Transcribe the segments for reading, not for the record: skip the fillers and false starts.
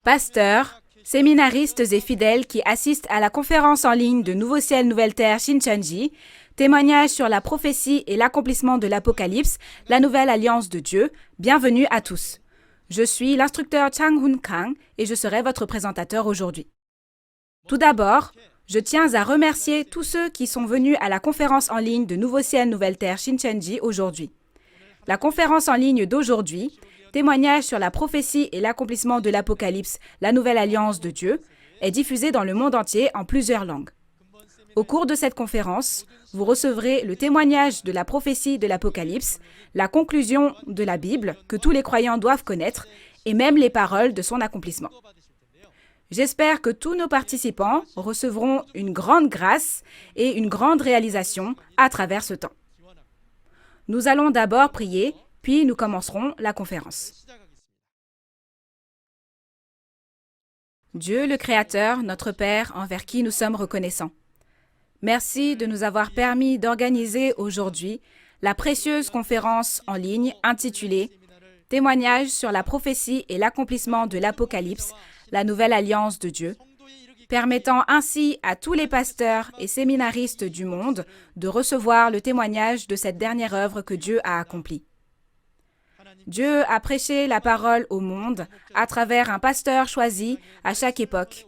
Pasteurs, séminaristes et fidèles qui assistent à la conférence en ligne de Nouveau Ciel, Nouvelle Terre Shincheonji, témoignage sur la prophétie et l'accomplissement de l'Apocalypse, la nouvelle alliance de Dieu, bienvenue à tous. Je suis l'instructeur Chang Hoon Kang et je serai votre présentateur aujourd'hui. Tout d'abord, je tiens à remercier tous ceux qui sont venus à la conférence en ligne de Nouveau Ciel, Nouvelle Terre Shincheonji aujourd'hui. La conférence en ligne d'aujourd'hui, témoignage sur la prophétie et l'accomplissement de l'Apocalypse, la nouvelle alliance de Dieu, est diffusée dans le monde entier en plusieurs langues. Au cours de cette conférence, vous recevrez le témoignage de la prophétie de l'Apocalypse, la conclusion de la Bible que tous les croyants doivent connaître et même les paroles de son accomplissement. J'espère que tous nos participants recevront une grande grâce et une grande réalisation à travers ce temps. Nous allons d'abord prier, puis nous commencerons la conférence. Dieu le Créateur, notre Père, envers qui nous sommes reconnaissants. Merci de nous avoir permis d'organiser aujourd'hui la précieuse conférence en ligne intitulée « Témoignage sur la prophétie et l'accomplissement de l'Apocalypse, la nouvelle alliance de Dieu », permettant ainsi à tous les pasteurs et séminaristes du monde de recevoir le témoignage de cette dernière œuvre que Dieu a accomplie. Dieu a prêché la parole au monde à travers un pasteur choisi à chaque époque.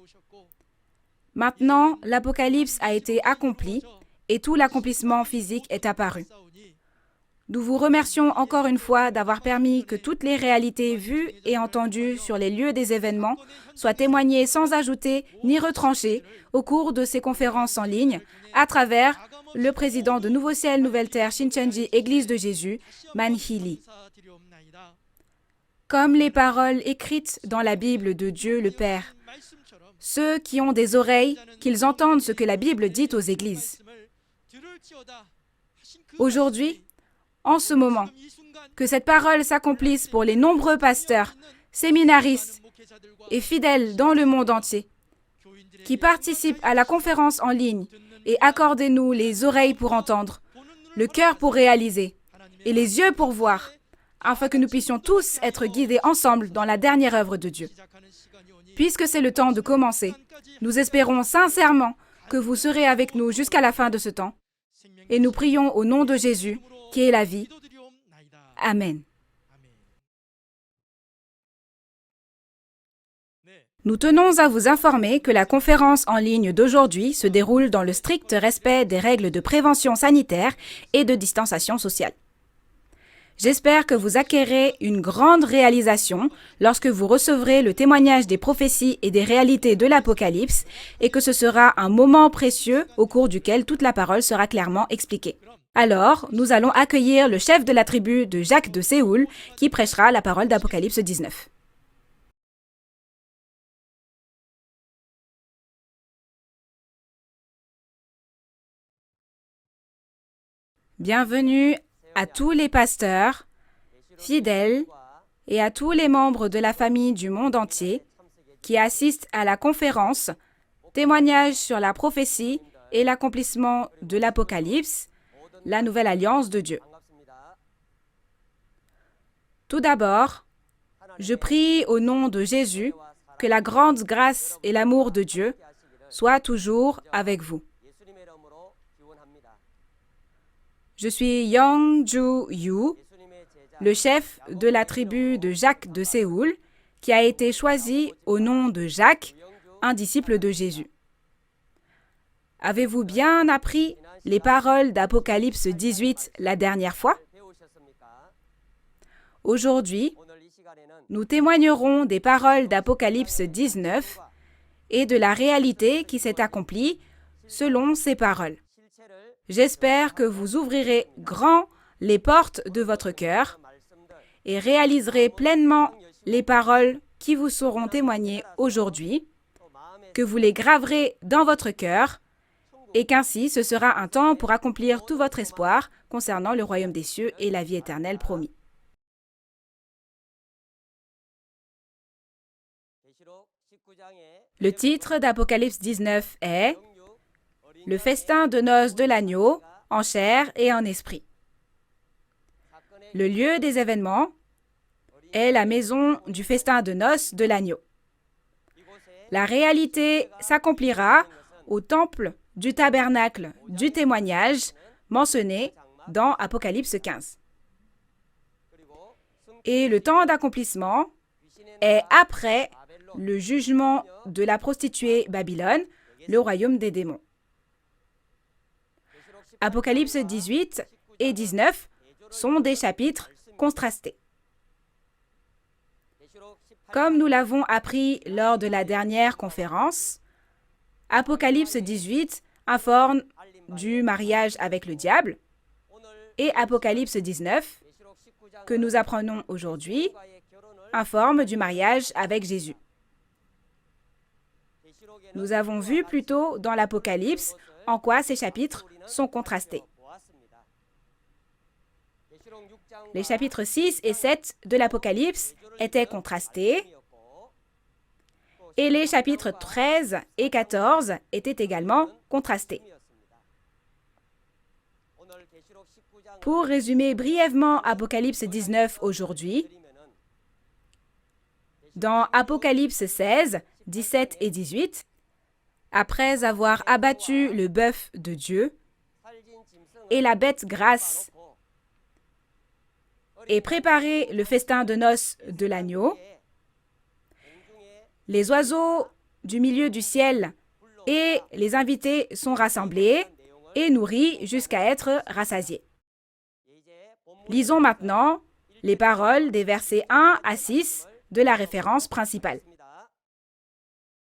Maintenant, l'Apocalypse a été accompli et tout l'accomplissement physique est apparu. Nous vous remercions encore une fois d'avoir permis que toutes les réalités vues et entendues sur les lieux des événements soient témoignées sans ajouter ni retrancher au cours de ces conférences en ligne à travers le président de Nouveau Ciel, Nouvelle Terre Shincheonji Église de Jésus, Man Hee-lee. Comme les paroles écrites dans la Bible de Dieu le Père, ceux qui ont des oreilles, qu'ils entendent ce que la Bible dit aux églises. Aujourd'hui, en ce moment, que cette parole s'accomplisse pour les nombreux pasteurs, séminaristes et fidèles dans le monde entier, qui participent à la conférence en ligne, et accordez-nous les oreilles pour entendre, le cœur pour réaliser et les yeux pour voir, afin que nous puissions tous être guidés ensemble dans la dernière œuvre de Dieu. Puisque c'est le temps de commencer, nous espérons sincèrement que vous serez avec nous jusqu'à la fin de ce temps. Et nous prions au nom de Jésus, qui est la vie. Amen. Nous tenons à vous informer que la conférence en ligne d'aujourd'hui se déroule dans le strict respect des règles de prévention sanitaire et de distanciation sociale. J'espère que vous acquérez une grande réalisation lorsque vous recevrez le témoignage des prophéties et des réalités de l'Apocalypse et que ce sera un moment précieux au cours duquel toute la parole sera clairement expliquée. Alors, nous allons accueillir le chef de la tribu de Jacques de Séoul qui prêchera la parole d'Apocalypse 19. Bienvenue à tous les pasteurs, fidèles et à tous les membres de la famille du monde entier qui assistent à la conférence Témoignage sur la prophétie et l'accomplissement de l'Apocalypse, la nouvelle alliance de Dieu. Tout d'abord, je prie au nom de Jésus que la grande grâce et l'amour de Dieu soient toujours avec vous. Je suis Young Ju Yu, le chef de la tribu de Jacques de Séoul, qui a été choisi au nom de Jacques, un disciple de Jésus. Avez-vous bien appris les paroles d'Apocalypse 18 la dernière fois? Aujourd'hui, nous témoignerons des paroles d'Apocalypse 19 et de la réalité qui s'est accomplie selon ces paroles. J'espère que vous ouvrirez grand les portes de votre cœur et réaliserez pleinement les paroles qui vous seront témoignées aujourd'hui, que vous les graverez dans votre cœur et qu'ainsi ce sera un temps pour accomplir tout votre espoir concernant le royaume des cieux et la vie éternelle promis. Le titre d'Apocalypse 19 est « Le festin de noces de l'agneau en chair et en esprit ». Le lieu des événements est la maison du festin de noces de l'agneau. La réalité s'accomplira au temple du tabernacle du témoignage mentionné dans Apocalypse 15. Et le temps d'accomplissement est après le jugement de la prostituée Babylone, le royaume des démons. Apocalypse 18 et 19 sont des chapitres contrastés. Comme nous l'avons appris lors de la dernière conférence, Apocalypse 18 informe du mariage avec le diable et Apocalypse 19, que nous apprenons aujourd'hui, informe du mariage avec Jésus. Nous avons vu plus tôt dans l'Apocalypse en quoi ces chapitres sont contrastés. Les chapitres 6 et 7 de l'Apocalypse étaient contrastés et les chapitres 13 et 14 étaient également contrastés. Pour résumer brièvement Apocalypse 19 aujourd'hui, dans Apocalypse 16, 17 et 18, après avoir abattu le bœuf de Dieu et la bête grasse et préparé le festin de noces de l'agneau, les oiseaux du milieu du ciel et les invités sont rassemblés et nourris jusqu'à être rassasiés. Lisons maintenant les paroles des versets 1 à 6 de la référence principale.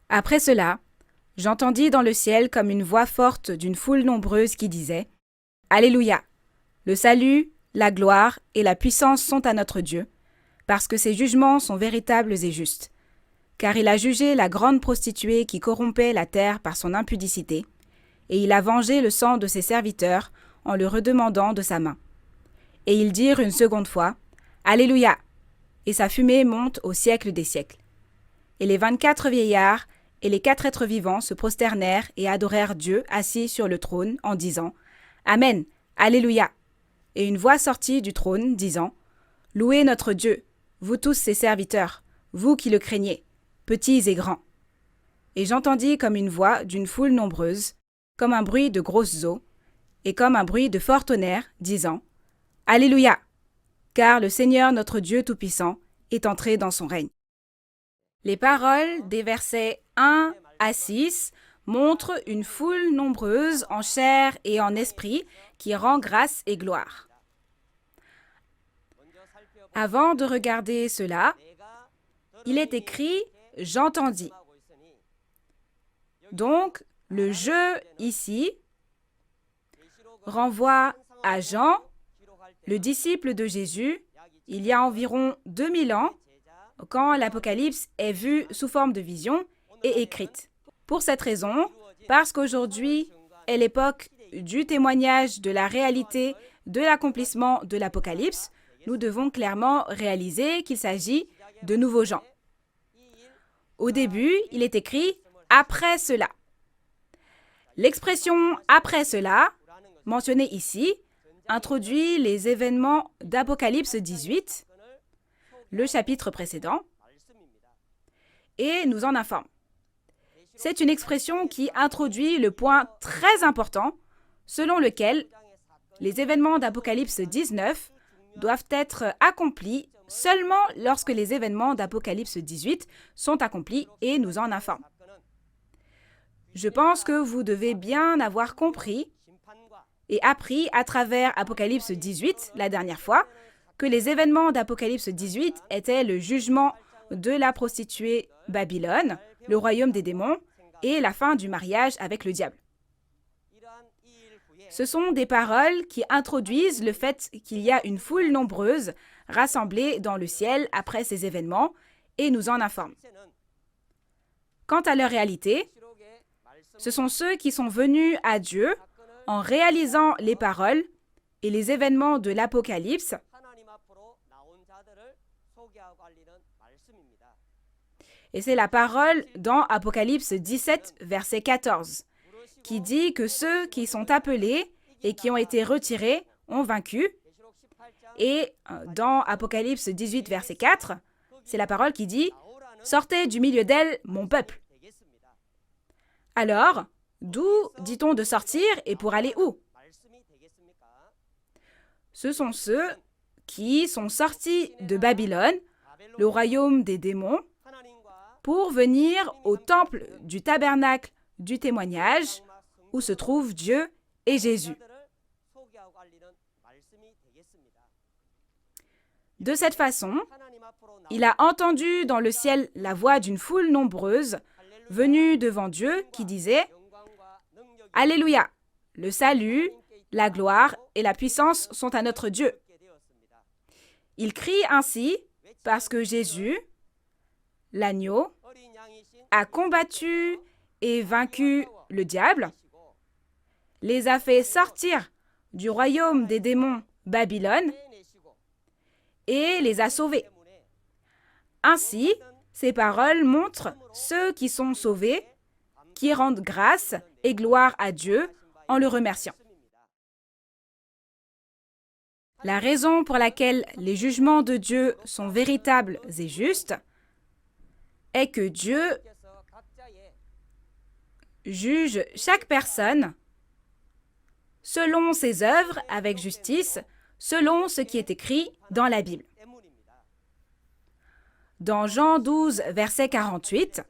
Après cela, j'entendis dans le ciel comme une voix forte d'une foule nombreuse qui disait « Alléluia! Le salut, la gloire et la puissance sont à notre Dieu, parce que ses jugements sont véritables et justes. Car il a jugé la grande prostituée qui corrompait la terre par son impudicité, et il a vengé le sang de ses serviteurs en le redemandant de sa main. Et ils dirent une seconde fois « Alléluia !» Et sa fumée monte au siècle des siècles. Et les 24 vieillards et les 4 êtres vivants se prosternèrent et adorèrent Dieu assis sur le trône en disant « Amen, Alléluia !» Et une voix sortit du trône disant « Louez notre Dieu, vous tous ses serviteurs, vous qui le craignez, petits et grands. » Et j'entendis comme une voix d'une foule nombreuse, comme un bruit de grosses eaux, et comme un bruit de fort tonnerre, disant « Alléluia ! Car le Seigneur notre Dieu Tout-Puissant est entré dans son règne. » Les paroles des versets 1 à 6 montrent une foule nombreuse en chair et en esprit qui rend grâce et gloire. Avant de regarder cela, il est écrit « J'entendis ». Donc, le « je » ici renvoie à Jean, le disciple de Jésus, il y a environ 2000 ans, quand l'Apocalypse est vu sous forme de vision et écrite. Pour cette raison, parce qu'aujourd'hui est l'époque du témoignage de la réalité de l'accomplissement de l'Apocalypse, nous devons clairement réaliser qu'il s'agit de nouveaux gens. Au début, il est écrit « après cela ». L'expression « après cela », mentionnée ici, introduit les événements d'Apocalypse 18, le chapitre précédent, et nous en informe. C'est une expression qui introduit le point très important selon lequel les événements d'Apocalypse 19 doivent être accomplis seulement lorsque les événements d'Apocalypse 18 sont accomplis et nous en informe. Je pense que vous devez bien avoir compris et appris à travers Apocalypse 18, la dernière fois, que les événements d'Apocalypse 18 étaient le jugement de la prostituée Babylone, le royaume des démons, et la fin du mariage avec le diable. Ce sont des paroles qui introduisent le fait qu'il y a une foule nombreuse rassemblée dans le ciel après ces événements et nous en informent. Quant à leur réalité, ce sont ceux qui sont venus à Dieu en réalisant les paroles et les événements de l'Apocalypse et c'est la parole dans Apocalypse 17, verset 14, qui dit que ceux qui sont appelés et qui ont été retirés ont vaincu. Et dans Apocalypse 18, verset 4, c'est la parole qui dit « Sortez du milieu d'elle, mon peuple ». Alors, d'où dit-on de sortir et pour aller où? Ce sont ceux qui sont sortis de Babylone, le royaume des démons, pour venir au temple du tabernacle du témoignage où se trouvent Dieu et Jésus. De cette façon, il a entendu dans le ciel la voix d'une foule nombreuse venue devant Dieu qui disait « Alléluia, le salut, la gloire et la puissance sont à notre Dieu. » Il crie ainsi parce que Jésus, l'agneau, a combattu et vaincu le diable, les a fait sortir du royaume des démons Babylone et les a sauvés. Ainsi, ces paroles montrent ceux qui sont sauvés, qui rendent grâce et gloire à Dieu en le remerciant. La raison pour laquelle les jugements de Dieu sont véritables et justes est que Dieu juge chaque personne selon ses œuvres avec justice, selon ce qui est écrit dans la Bible. Dans Jean 12, verset 48,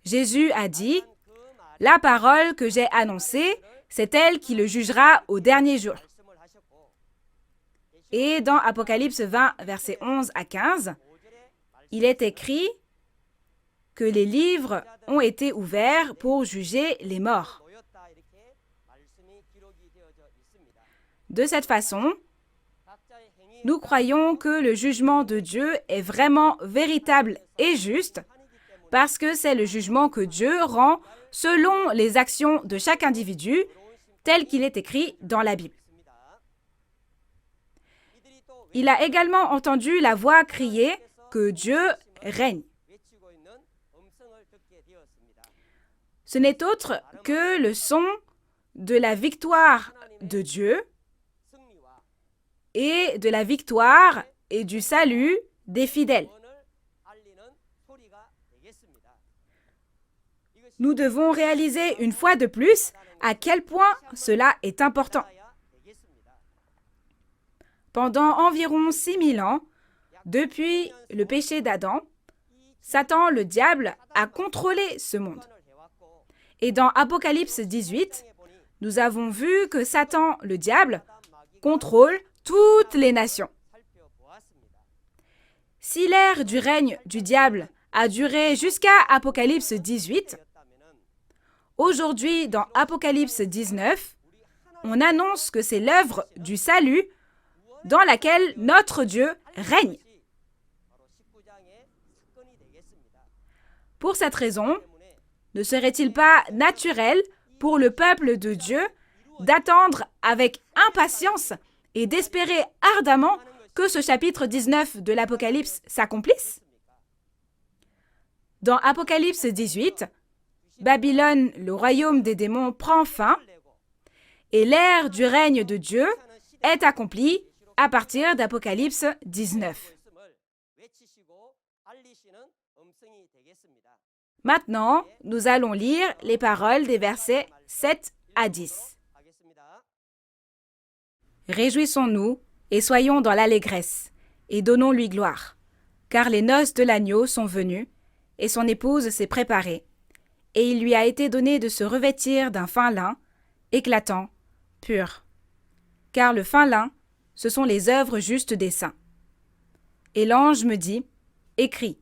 Jésus a dit « La parole que j'ai annoncée, c'est elle qui le jugera au dernier jour. » Et dans Apocalypse 20, versets 11 à 15, il est écrit que les livres ont été ouverts pour juger les morts. De cette façon, nous croyons que le jugement de Dieu est vraiment véritable et juste parce que c'est le jugement que Dieu rend selon les actions de chaque individu tel qu'il est écrit dans la Bible. Il a également entendu la voix crier que Dieu règne. Ce n'est autre que le son de la victoire de Dieu et de la victoire et du salut des fidèles. Nous devons réaliser une fois de plus à quel point cela est important. Pendant environ 6000 ans, depuis le péché d'Adam, Satan, le diable, a contrôlé ce monde. Et dans Apocalypse 18, nous avons vu que Satan, le diable, contrôle toutes les nations. Si l'ère du règne du diable a duré jusqu'à Apocalypse 18, aujourd'hui, dans Apocalypse 19, on annonce que c'est l'œuvre du salut dans laquelle notre Dieu règne. Pour cette raison, ne serait-il pas naturel pour le peuple de Dieu d'attendre avec impatience et d'espérer ardemment que ce chapitre 19 de l'Apocalypse s'accomplisse? Dans Apocalypse 18, Babylone, le royaume des démons, prend fin et l'ère du règne de Dieu est accomplie à partir d'Apocalypse 19. Maintenant, nous allons lire les paroles des versets 7 à 10. Réjouissons-nous et soyons dans l'allégresse, et donnons-lui gloire, car les noces de l'agneau sont venues, et son épouse s'est préparée, et il lui a été donné de se revêtir d'un fin lin, éclatant, pur. Car le fin lin, ce sont les œuvres justes des saints. Et l'ange me dit, écris,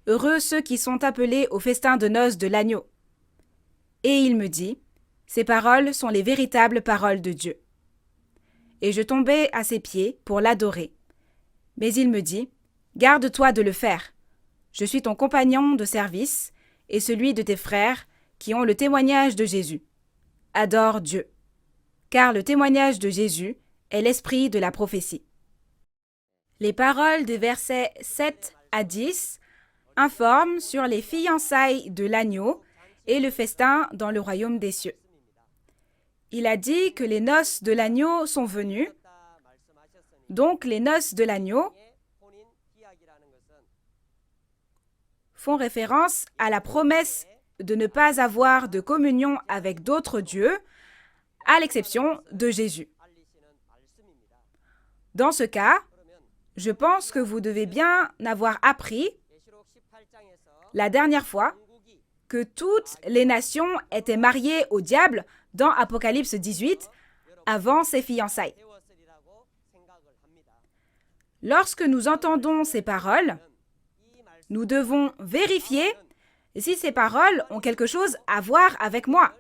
heureux ceux qui sont appelés au festin de noces de l'agneau. Et il me dit, ces paroles sont les véritables paroles de Dieu. Et je tombai à ses pieds pour l'adorer. Mais il me dit, garde-toi de le faire. Je suis ton compagnon de service et celui de tes frères qui ont le témoignage de Jésus. Adore Dieu. Car le témoignage de Jésus est l'esprit de la prophétie. Les paroles des versets 7 à 10 informent sur les fiançailles de l'agneau et le festin dans le royaume des cieux. Il a dit que les noces de l'agneau sont venues. Donc les noces de l'agneau font référence à la promesse de ne pas avoir de communion avec d'autres dieux, à l'exception de Jésus. Dans ce cas, je pense que vous devez bien avoir appris la dernière fois que toutes les nations étaient mariées au diable dans Apocalypse 18 avant ses fiançailles. Lorsque nous entendons ces paroles, nous devons vérifier si ces paroles ont quelque chose à voir avec moi.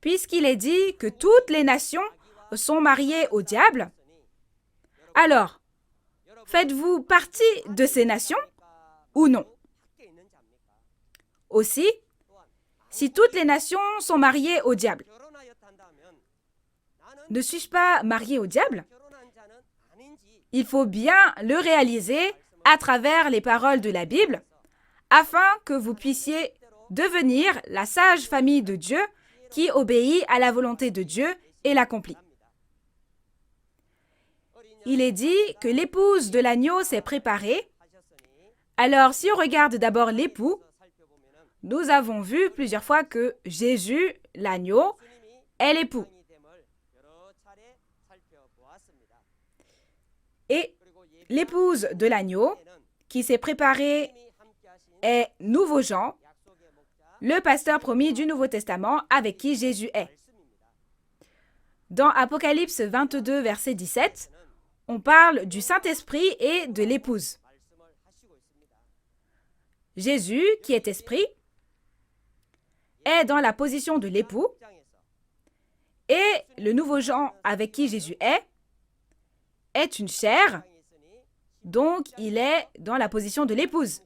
Puisqu'il est dit que toutes les nations sont mariées au diable, alors, faites-vous partie de ces nations ou non? Aussi, si toutes les nations sont mariées au diable, ne suis-je pas marié au diable? Il faut bien le réaliser à travers les paroles de la Bible, afin que vous puissiez devenir la sage famille de Dieu qui obéit à la volonté de Dieu et l'accomplit. Il est dit que l'épouse de l'agneau s'est préparée. Alors, si on regarde d'abord l'époux, nous avons vu plusieurs fois que Jésus, l'agneau, est l'époux. Et l'épouse de l'agneau, qui s'est préparée, est Nouveau Jean, le pasteur promis du Nouveau Testament avec qui Jésus est. Dans Apocalypse 22, verset 17, on parle du Saint-Esprit et de l'épouse. Jésus, qui est esprit, est dans la position de l'époux et le Nouveau Jean avec qui Jésus est une chair, donc il est dans la position de l'épouse.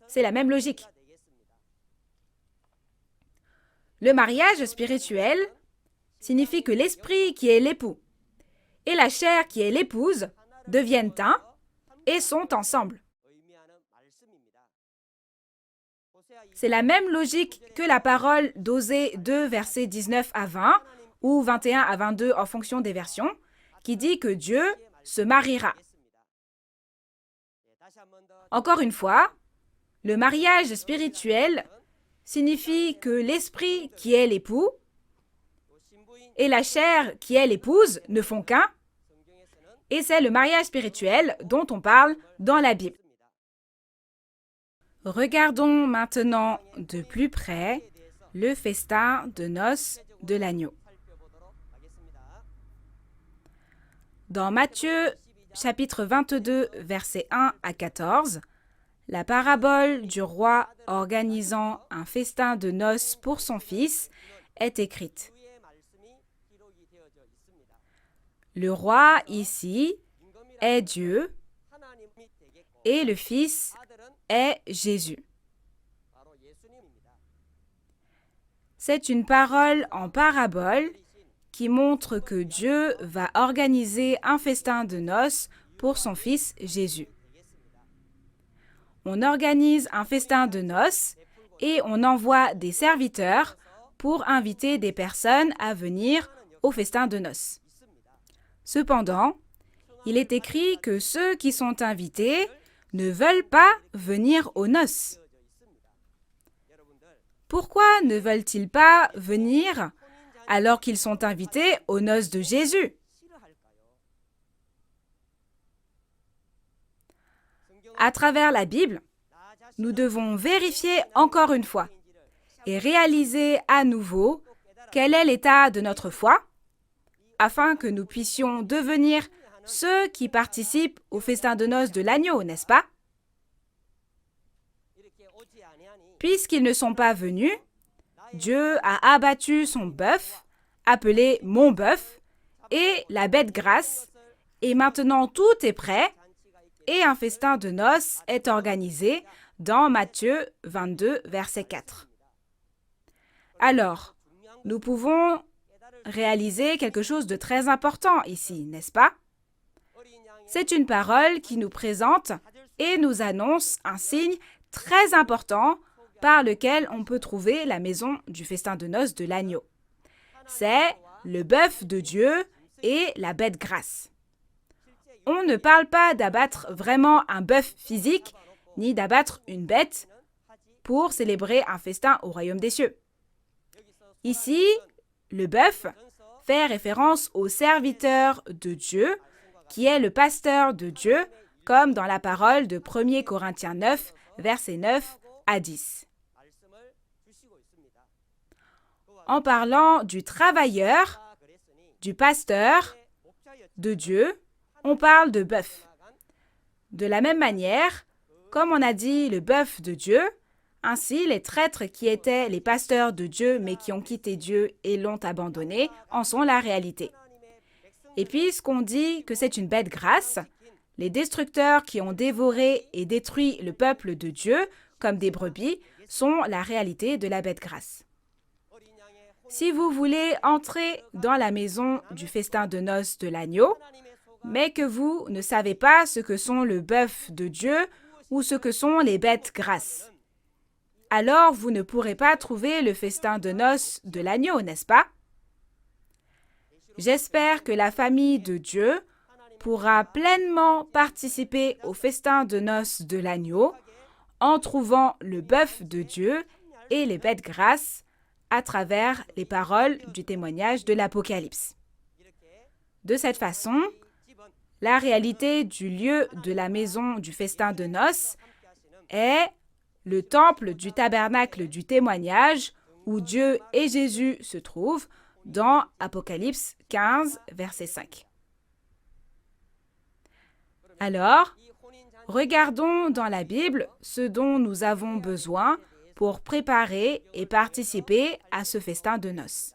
C'est la même logique. Le mariage spirituel signifie que l'esprit qui est l'époux et la chair qui est l'épouse deviennent un et sont ensemble. C'est la même logique que la parole d'Osée 2, versets 19 à 20 ou 21 à 22 en fonction des versions, qui dit que Dieu se mariera. Encore une fois, le mariage spirituel signifie que l'esprit qui est l'époux et la chair qui est l'épouse ne font qu'un, et c'est le mariage spirituel dont on parle dans la Bible. Regardons maintenant de plus près le festin de noces de l'agneau. Dans Matthieu, chapitre 22, versets 1 à 14, la parabole du roi organisant un festin de noces pour son fils est écrite. Le roi ici est Dieu et le Fils est Jésus. C'est une parole en parabole qui montre que Dieu va organiser un festin de noces pour son Fils Jésus. On organise un festin de noces et on envoie des serviteurs pour inviter des personnes à venir au festin de noces. Cependant, il est écrit que ceux qui sont invités ne veulent pas venir aux noces. Pourquoi ne veulent-ils pas venir alors qu'ils sont invités aux noces de Jésus? À travers la Bible, nous devons vérifier encore une fois et réaliser à nouveau quel est l'état de notre foi, afin que nous puissions devenir ceux qui participent au festin de noces de l'agneau, n'est-ce pas? Puisqu'ils ne sont pas venus, Dieu a abattu son bœuf, appelé mon bœuf, et la bête grasse, et maintenant tout est prêt, et un festin de noces est organisé dans Matthieu 22, verset 4. Alors, nous pouvons réaliser quelque chose de très important ici, n'est-ce pas? C'est une parole qui nous présente et nous annonce un signe très important par lequel on peut trouver la maison du festin de noces de l'agneau. C'est le bœuf de Dieu et la bête grasse. On ne parle pas d'abattre vraiment un bœuf physique, ni d'abattre une bête, pour célébrer un festin au royaume des cieux. Ici, le bœuf fait référence au serviteur de Dieu, qui est le pasteur de Dieu, comme dans la parole de 1 Corinthiens 9, versets 9 à 10. En parlant du travailleur, du pasteur, de Dieu, on parle de bœuf. De la même manière, comme on a dit le bœuf de Dieu, ainsi les traîtres qui étaient les pasteurs de Dieu mais qui ont quitté Dieu et l'ont abandonné en sont la réalité. Et puisqu'on dit que c'est une bête grasse, les destructeurs qui ont dévoré et détruit le peuple de Dieu, comme des brebis, sont la réalité de la bête grasse. Si vous voulez entrer dans la maison du festin de noces de l'agneau, mais que vous ne savez pas ce que sont le bœuf de Dieu ou ce que sont les bêtes grasses, alors vous ne pourrez pas trouver le festin de noces de l'agneau, n'est-ce pas? J'espère que la famille de Dieu pourra pleinement participer au festin de noces de l'agneau en trouvant le bœuf de Dieu et les bêtes grasses à travers les paroles du témoignage de l'Apocalypse. De cette façon, la réalité du lieu de la maison du festin de noces est le temple du tabernacle du témoignage où Dieu et Jésus se trouvent dans Apocalypse 15, verset 5. Alors, regardons dans la Bible ce dont nous avons besoin pour préparer et participer à ce festin de noces.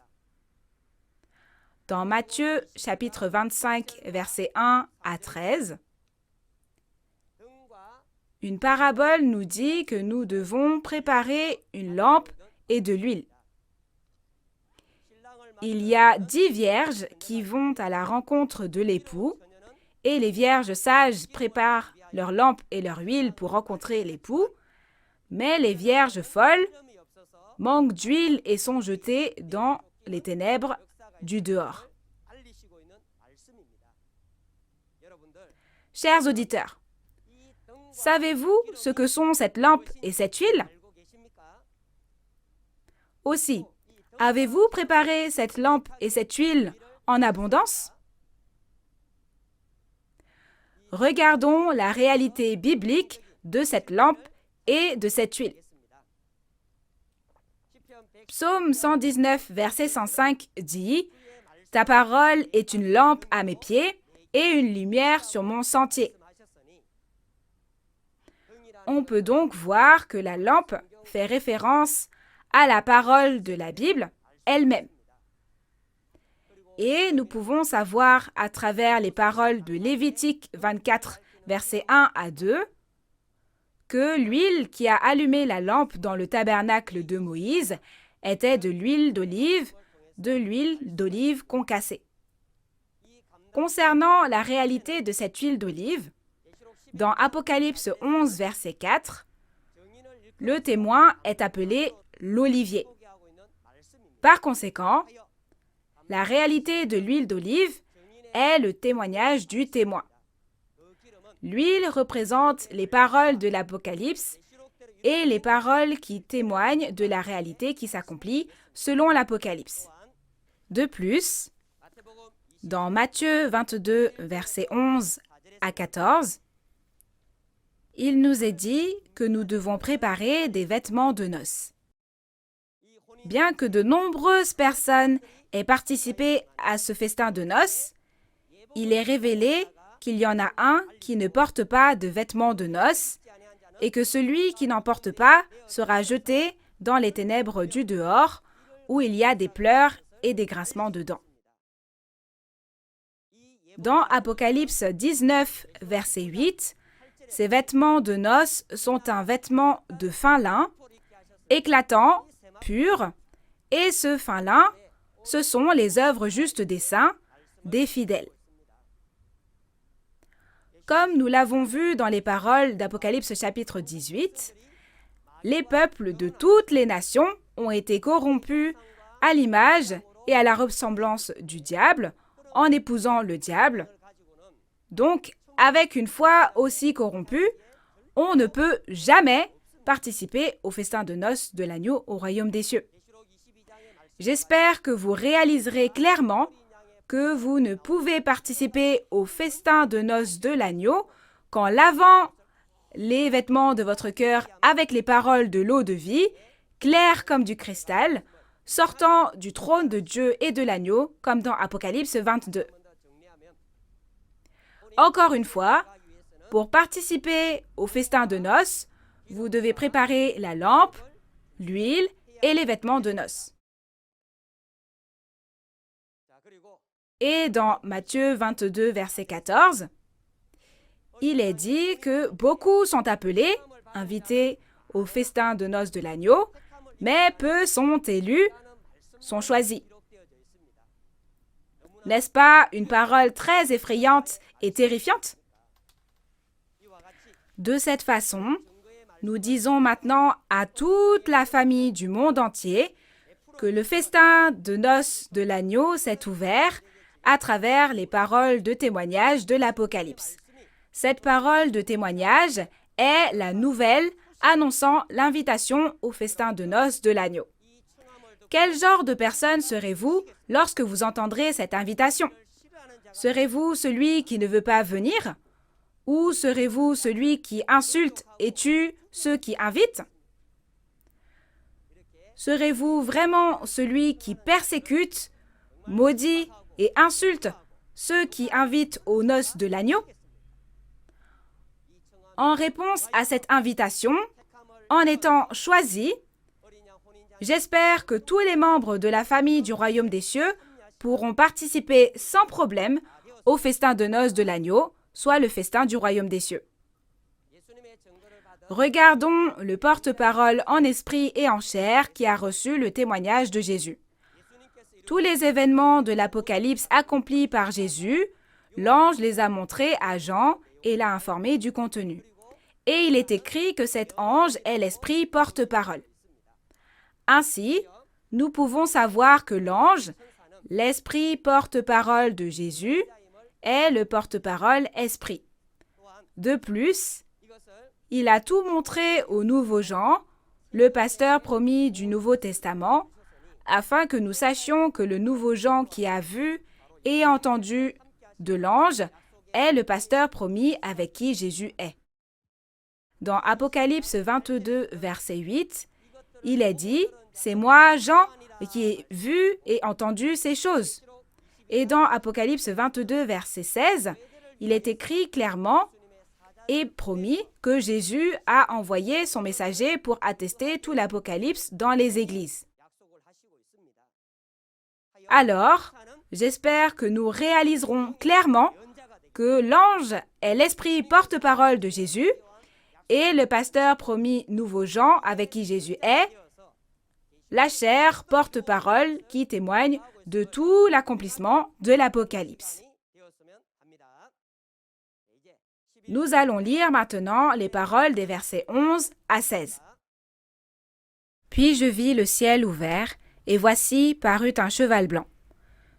Dans Matthieu chapitre 25, versets 1 à 13, une parabole nous dit que nous devons préparer une lampe et de l'huile. Il y a 10 vierges qui vont à la rencontre de l'époux, et les vierges sages préparent leur lampe et leur huile pour rencontrer l'époux, mais les vierges folles manquent d'huile et sont jetées dans les ténèbres du dehors. Chers auditeurs, savez-vous ce que sont cette lampe et cette huile? Aussi, avez-vous préparé cette lampe et cette huile en abondance? Regardons la réalité biblique de cette lampe et de cette huile. Psaume 119, verset 105 dit « Ta parole est une lampe à mes pieds et une lumière sur mon sentier. » On peut donc voir que la lampe fait référence à la parole de la Bible elle-même. Et nous pouvons savoir à travers les paroles de Lévitique 24, versets 1 à 2, que l'huile qui a allumé la lampe dans le tabernacle de Moïse était de l'huile d'olive concassée. Concernant la réalité de cette huile d'olive, dans Apocalypse 11, verset 4, le témoin est appelé l'olivier. Par conséquent, la réalité de l'huile d'olive est le témoignage du témoin. L'huile représente les paroles de l'Apocalypse et les paroles qui témoignent de la réalité qui s'accomplit selon l'Apocalypse. De plus, dans Matthieu 22, versets 11 à 14, il nous est dit que nous devons préparer des vêtements de noces. Bien que de nombreuses personnes aient participé à ce festin de noces, il est révélé qu'il y en a un qui ne porte pas de vêtements de noces et que celui qui n'en porte pas sera jeté dans les ténèbres du dehors où il y a des pleurs et des grincements de dents. Dans Apocalypse 19, verset 8, ces vêtements de noces sont un vêtement de fin lin, éclatant, pur, et ce fin lin, ce sont les œuvres justes des saints, des fidèles. Comme nous l'avons vu dans les paroles d'Apocalypse chapitre 18, les peuples de toutes les nations ont été corrompus à l'image et à la ressemblance du diable, en épousant le diable. Donc, avec une foi aussi corrompue, on ne peut jamais participer au festin de noces de l'agneau au royaume des cieux. J'espère que vous réaliserez clairement que vous ne pouvez participer au festin de noces de l'agneau qu'en lavant les vêtements de votre cœur avec les paroles de l'eau de vie, claires comme du cristal, sortant du trône de Dieu et de l'agneau, comme dans Apocalypse 22. Encore une fois, pour participer au festin de noces, vous devez préparer la lampe, l'huile et les vêtements de noces. Et dans Matthieu 22, verset 14, il est dit que beaucoup sont appelés, invités au festin de noces de l'agneau, mais peu sont élus, sont choisis. N'est-ce pas une parole très effrayante et terrifiante? De cette façon, nous disons maintenant à toute la famille du monde entier que le festin de noces de l'agneau s'est ouvert à travers les paroles de témoignage de l'Apocalypse. Cette parole de témoignage est la nouvelle annonçant l'invitation au festin de noces de l'agneau. Quel genre de personne serez-vous lorsque vous entendrez cette invitation? Serez-vous celui qui ne veut pas venir? Ou serez-vous celui qui insulte et tue ceux qui invitent? Serez-vous vraiment celui qui persécute, maudit et insulte ceux qui invitent aux noces de l'agneau? En réponse à cette invitation, en étant choisi, j'espère que tous les membres de la famille du royaume des cieux pourront participer sans problème au festin de noces de l'agneau, soit le festin du royaume des cieux. Regardons le porte-parole en esprit et en chair qui a reçu le témoignage de Jésus. Tous les événements de l'Apocalypse accomplis par Jésus, l'ange les a montrés à Jean et l'a informé du contenu. Et il est écrit que cet ange est l'esprit porte-parole. Ainsi, nous pouvons savoir que l'ange, l'esprit porte-parole de Jésus, est le porte-parole esprit. De plus, il a tout montré au nouveau Jean, le pasteur promis du Nouveau Testament, afin que nous sachions que le nouveau Jean qui a vu et entendu de l'ange est le pasteur promis avec qui Jésus est. Dans Apocalypse 22, verset 8, il est dit « C'est moi, Jean, qui ai vu et entendu ces choses ». Et dans Apocalypse 22, verset 16, il est écrit clairement et promis que Jésus a envoyé son messager pour attester tout l'Apocalypse dans les églises. Alors, j'espère que nous réaliserons clairement que l'ange est l'esprit porte-parole de Jésus et le pasteur promis nouveau Jean avec qui Jésus est, la chair porte-parole qui témoigne de tout l'accomplissement de l'Apocalypse. Nous allons lire maintenant les paroles des versets 11 à 16. Puis je vis le ciel ouvert, et voici parut un cheval blanc.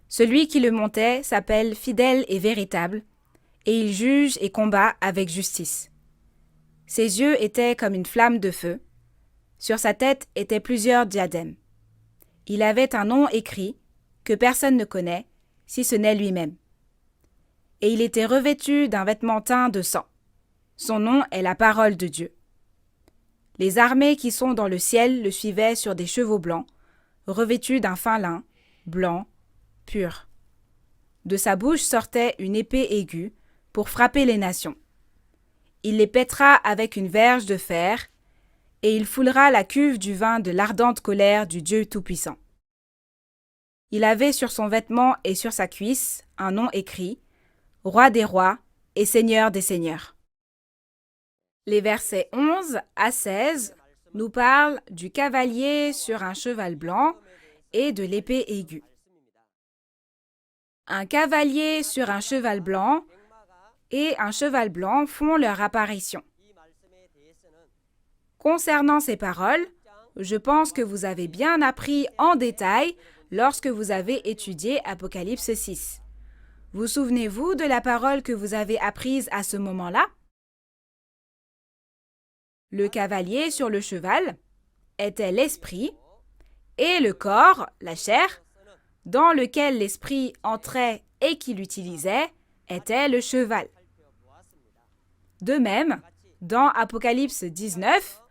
Celui qui le montait s'appelle Fidèle et Véritable, et il juge et combat avec justice. Ses yeux étaient comme une flamme de feu. Sur sa tête étaient plusieurs diadèmes. Il avait un nom écrit que personne ne connaît, si ce n'est lui-même. Et il était revêtu d'un vêtement teint de sang. Son nom est la parole de Dieu. Les armées qui sont dans le ciel le suivaient sur des chevaux blancs, revêtus d'un fin lin, blanc, pur. De sa bouche sortait une épée aiguë pour frapper les nations. Il les pètera avec une verge de fer, et il foulera la cuve du vin de l'ardente colère du Dieu Tout-Puissant. Il avait sur son vêtement et sur sa cuisse un nom écrit, Roi des rois et Seigneur des seigneurs. Les versets 11 à 16 nous parlent du cavalier sur un cheval blanc et de l'épée aiguë. Un cavalier sur un cheval blanc et un cheval blanc font leur apparition. Concernant ces paroles, je pense que vous avez bien appris en détail lorsque vous avez étudié Apocalypse 6. Vous souvenez-vous de la parole que vous avez apprise à ce moment-là? le cavalier sur le cheval, était l'esprit, et le corps, la chair, dans lequel l'esprit entrait et qu'il utilisait, était le cheval. De même, dans Apocalypse 19,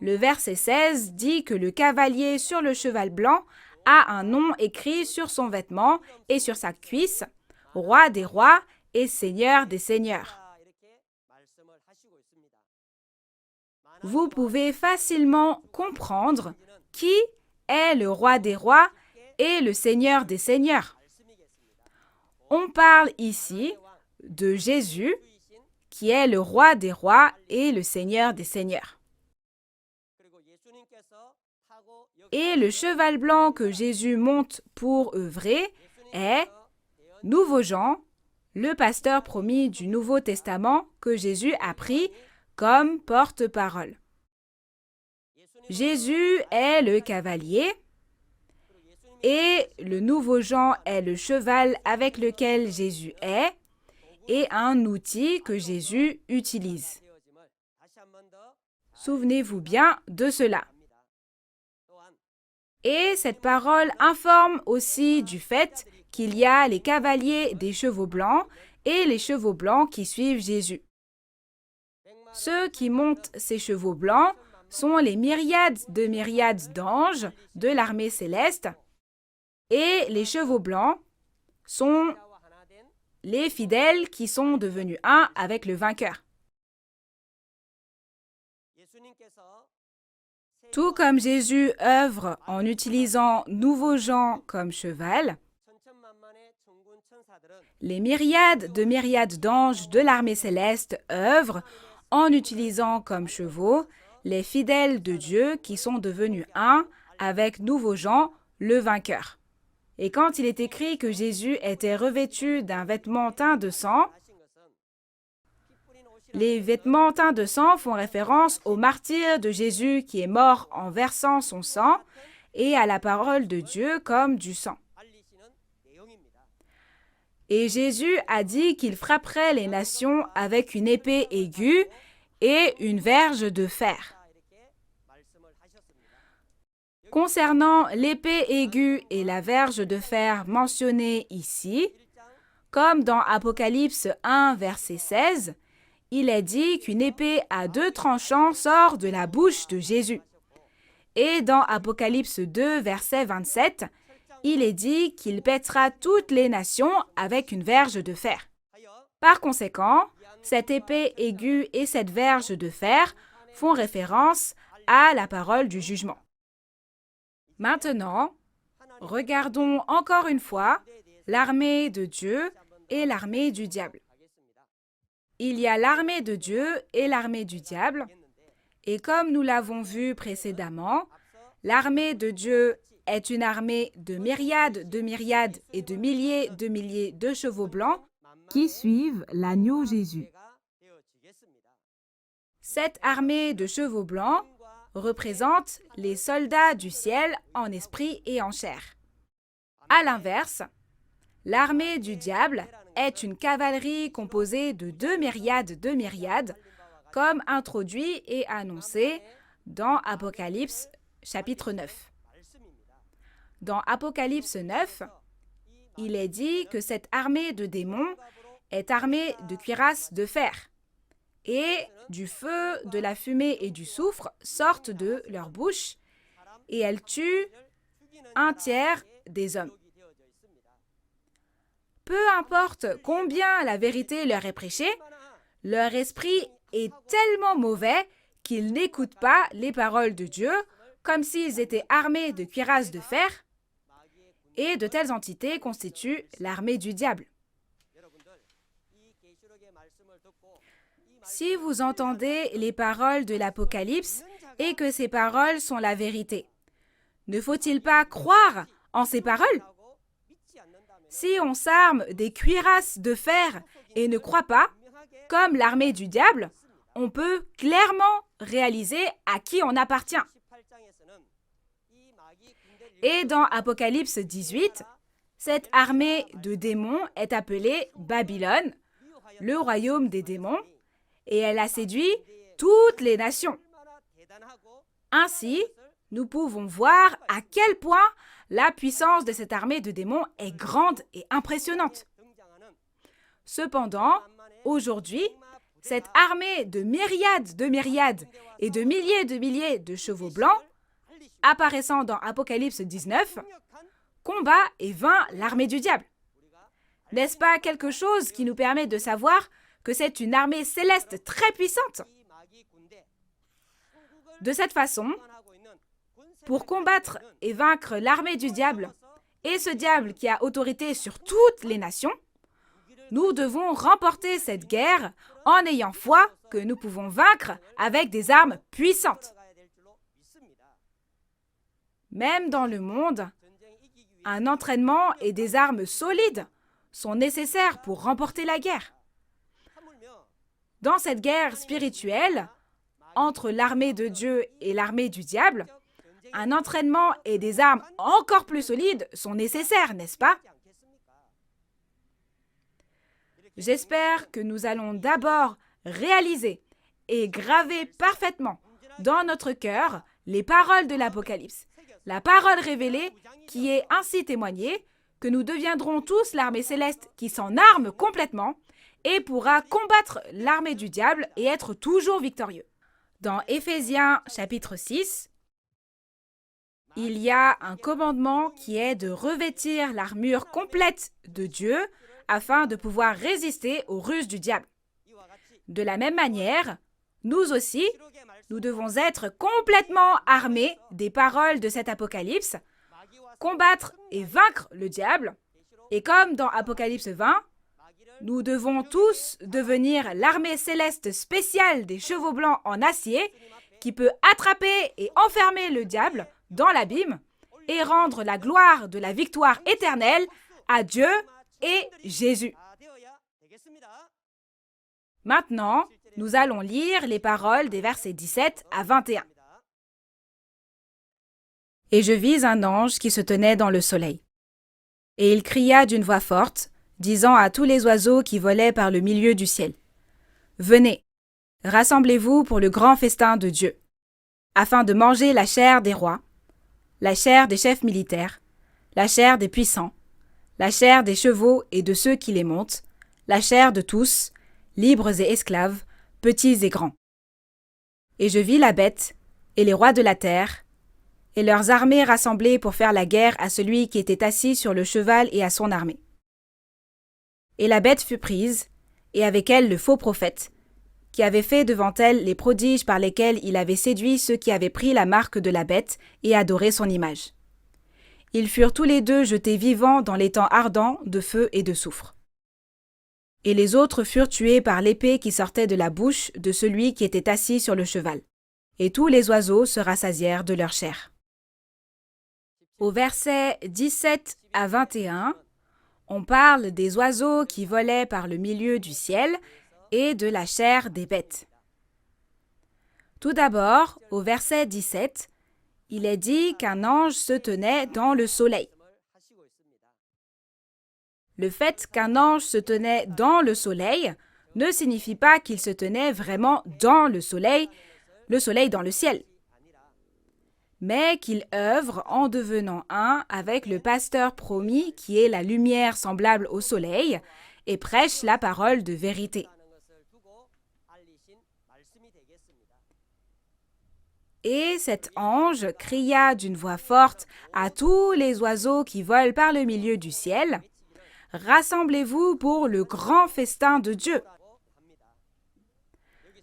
le verset 16 dit que le cavalier sur le cheval blanc a un nom écrit sur son vêtement et sur sa cuisse, roi des rois et seigneur des seigneurs. Vous pouvez facilement comprendre qui est le roi des rois et le seigneur des seigneurs. On parle ici de Jésus, qui est le roi des rois et le seigneur des seigneurs. Et le cheval blanc que Jésus monte pour œuvrer est Nouveau Jean, le pasteur promis du Nouveau Testament que Jésus a pris comme porte-parole. Jésus est le cavalier et le Nouveau Jean est le cheval avec lequel Jésus est et un outil que Jésus utilise. Souvenez-vous bien de cela. Et cette parole informe aussi du fait qu'il y a les cavaliers des chevaux blancs et les chevaux blancs qui suivent Jésus. Ceux qui montent ces chevaux blancs sont les myriades d'anges de l'armée céleste et les chevaux blancs sont les fidèles qui sont devenus un avec le vainqueur. Tout comme Jésus œuvre en utilisant Nouveau Jean comme cheval, les myriades d'anges de l'armée céleste œuvrent en utilisant comme chevaux les fidèles de Dieu qui sont devenus un avec Nouveau Jean, le vainqueur. Et quand il est écrit que Jésus était revêtu d'un vêtement teint de sang, les vêtements teints de sang font référence au martyre de Jésus qui est mort en versant son sang et à la parole de Dieu comme du sang. Et Jésus a dit qu'il frapperait les nations avec une épée aiguë et une verge de fer. Concernant l'épée aiguë et la verge de fer mentionnées ici, comme dans Apocalypse 1, verset 16, il est dit qu'une épée à 2 tranchants sort de la bouche de Jésus. Et dans Apocalypse 2, verset 27, il est dit qu'il pètera toutes les nations avec une verge de fer. Par conséquent, cette épée aiguë et cette verge de fer font référence à la parole du jugement. Maintenant, regardons encore une fois l'armée de Dieu et l'armée du diable. Il y a l'armée de Dieu et l'armée du diable, et comme nous l'avons vu précédemment, l'armée de Dieu est une armée de myriades et de milliers de chevaux blancs qui suivent l'agneau Jésus. Cette armée de chevaux blancs représente les soldats du ciel en esprit et en chair. À l'inverse, l'armée du diable est une cavalerie composée de 2 myriades, comme introduit et annoncé dans Apocalypse chapitre 9. Dans Apocalypse 9, il est dit que cette armée de démons est armée de cuirasses de fer, et du feu, de la fumée et du soufre sortent de leur bouche, et elles tuent 1/3 des hommes. Peu importe combien la vérité leur est prêchée, leur esprit est tellement mauvais qu'ils n'écoutent pas les paroles de Dieu, comme s'ils étaient armés de cuirasses de fer, et de telles entités constituent l'armée du diable. Si vous entendez les paroles de l'Apocalypse et que ces paroles sont la vérité, ne faut-il pas croire en ces paroles? Si on s'arme des cuirasses de fer et ne croit pas, comme l'armée du diable, on peut clairement réaliser à qui on appartient. Et dans Apocalypse 18, cette armée de démons est appelée Babylone, le royaume des démons, et elle a séduit toutes les nations. Ainsi, nous pouvons voir à quel point la puissance de cette armée de démons est grande et impressionnante. Cependant, aujourd'hui, cette armée de myriades et de milliers de chevaux blancs, apparaissant dans Apocalypse 19, combat et vainc l'armée du diable. N'est-ce pas quelque chose qui nous permet de savoir que c'est une armée céleste très puissante? De cette façon, pour combattre et vaincre l'armée du diable, et ce diable qui a autorité sur toutes les nations, nous devons remporter cette guerre en ayant foi que nous pouvons vaincre avec des armes puissantes. Même dans le monde, un entraînement et des armes solides sont nécessaires pour remporter la guerre. Dans cette guerre spirituelle, entre l'armée de Dieu et l'armée du diable, un entraînement et des armes encore plus solides sont nécessaires, n'est-ce pas? J'espère que nous allons d'abord réaliser et graver parfaitement dans notre cœur les paroles de l'Apocalypse, la parole révélée qui est ainsi témoignée que nous deviendrons tous l'armée céleste qui s'en arme complètement et pourra combattre l'armée du diable et être toujours victorieux. Dans Éphésiens chapitre 6, il y a un commandement qui est de revêtir l'armure complète de Dieu afin de pouvoir résister aux ruses du diable. De la même manière, nous aussi, nous devons être complètement armés des paroles de cet Apocalypse, combattre et vaincre le diable. Et comme dans Apocalypse 20, nous devons tous devenir l'armée céleste spéciale des chevaux blancs en acier qui peut attraper et enfermer le diable dans l'abîme et rendre la gloire de la victoire éternelle à Dieu et Jésus. Maintenant, nous allons lire les paroles des versets 17 à 21. « Et je vis un ange qui se tenait dans le soleil. Et il cria d'une voix forte, disant à tous les oiseaux qui volaient par le milieu du ciel, « Venez, rassemblez-vous pour le grand festin de Dieu, afin de manger la chair des rois, la chair des chefs militaires, la chair des puissants, la chair des chevaux et de ceux qui les montent, la chair de tous, libres et esclaves, petits et grands. Et je vis la bête et les rois de la terre, et leurs armées rassemblées pour faire la guerre à celui qui était assis sur le cheval et à son armée. Et la bête fut prise, et avec elle le faux prophète, qui avait fait devant elle les prodiges par lesquels il avait séduit ceux qui avaient pris la marque de la bête et adoré son image. Ils furent tous les deux jetés vivants dans l'étang ardent de feu et de soufre. Et les autres furent tués par l'épée qui sortait de la bouche de celui qui était assis sur le cheval. Et tous les oiseaux se rassasièrent de leur chair. » Au verset 17 à 21, on parle des oiseaux qui volaient par le milieu du ciel et de la chair des bêtes. Tout d'abord, au verset 17, il est dit qu'un ange se tenait dans le soleil. Le fait qu'un ange se tenait dans le soleil ne signifie pas qu'il se tenait vraiment dans le soleil dans le ciel, mais qu'il œuvre en devenant un avec le pasteur promis qui est la lumière semblable au soleil et prêche la parole de vérité. Et cet ange cria d'une voix forte à tous les oiseaux qui volent par le milieu du ciel, « Rassemblez-vous pour le grand festin de Dieu. »